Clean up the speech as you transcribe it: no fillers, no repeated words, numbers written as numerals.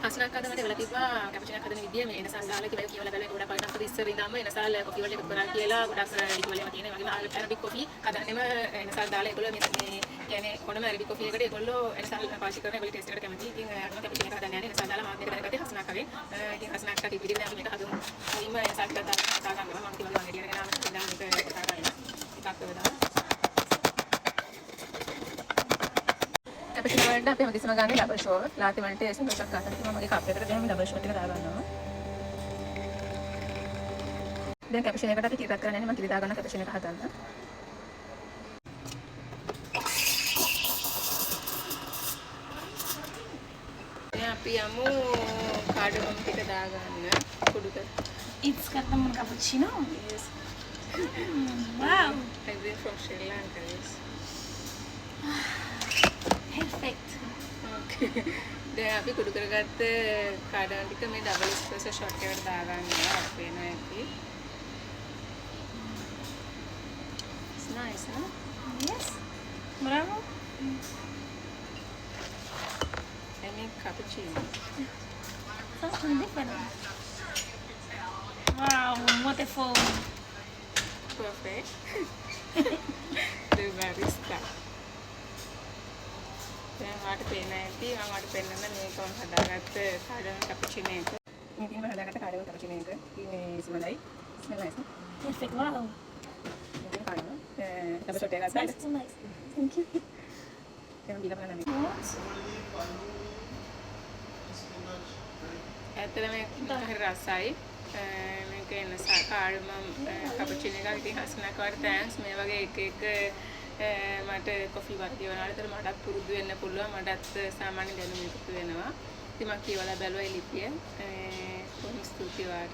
හස්නක් අද මට වෙලා තිබ්බා කැපචිනක් හදන විදිය මේ එනසල් දාලා කියලා කියවලා බලලා ගොඩක් පරිණාමක ඉස්සර ඉඳන්ම එනසල් කොෆි වලට එකතු කරා කියලා ගොඩක් රිකවලේම තියෙන වගේම අරබික් කොෆි හදන්නෙම එනසල් දාලා ඒගොල්ලෝ මේ කියන්නේ කොනම අරබික් කොෆි එකට ඒගොල්ලෝ එනසල් පාවිච්චි කරන ඒගොල්ලෝ ටෙස්ට් එකට කැමති. ඉතින් අර කැපචිනක් හදන්න යන්නේ එනසල් දාලා මාත් එක දැනගත්තේ හස්නක් වගේ. ඉතින් හස්නක් ට ටිප් විදිහට අපි මේක හදමු. මුලින්ම එනසල් ටිකක් දාලා කතා කරනවා. මම කිව්වා වගේ ගෙනගෙන ආවම ඉඳන් මේක කතා කරනවා. ටිකක් වෙලා කැපචිනෝ වලට අපි හැමතිස්සම ගන්නේ ඩබල් ෂෝට්. ලාති වලට සිංගල් ෂෝට් ගන්න. මම මගේ කප් එකකට ගෙනම ඩබල් ෂෝට් එක දාගන්නවා. දැන් කැපචිනෝ එකට අපි කිරි රත් කරන්න යන්නේ. මම කිරි දාගන්න කැපචිනෝ එක හදන්න. දැන් අපි යමු කාඩමම් ටික දාගන්න කුඩු කර. It's cardamom cappuccino. Yes. Wow. I bring from Sri Lanka. Yes. Perfect. Okay. දැන් අපි කුඩු කරගත්ත කාඩමම් ටික මේ ඩබල් එස්ප්‍රෙසෝ ෂොට් එකකට දාගන්නවා. අපිට පේනවා ඇති. It's nice, huh? Yes. Bravo. I make cappuccino. Something different. Wow, what a foam. Perfect. The barista. දැන් වාට පේන ඇති මම වාට පෙන්නන්න මේක මම හදාගත්ත කාඩමම් කැපචිනෝ එක. මේක මම හදාගත්ත කාඩමම් කැපචිනෝ එක. මේ සිමලයි. Smell nice. Perfect. Wow. මේක කාඩමම් ඩබල් ෂොට් එක ගත්තා. Smells too nice. Thank you. දැන් බීලා බලන්න මේක. What? ඇත්තටම මේක හරි රසයි. මේක එන කාඩමම් කැපචිනෝ එකක්. ඉතින් හස්නක් වට තෑන්ක්ස් මේ වගේ එක මට කොෆි වර්ගය වලට මටත් පුරුදු වෙන්න පුළුවන්. මටත් සාමාන්‍ය දැනුම එකතු වෙනවා. ඉතින් මම කියවලා බැලුවා ඒ ලිපිය. කොහොම ස්තුතියි වාට.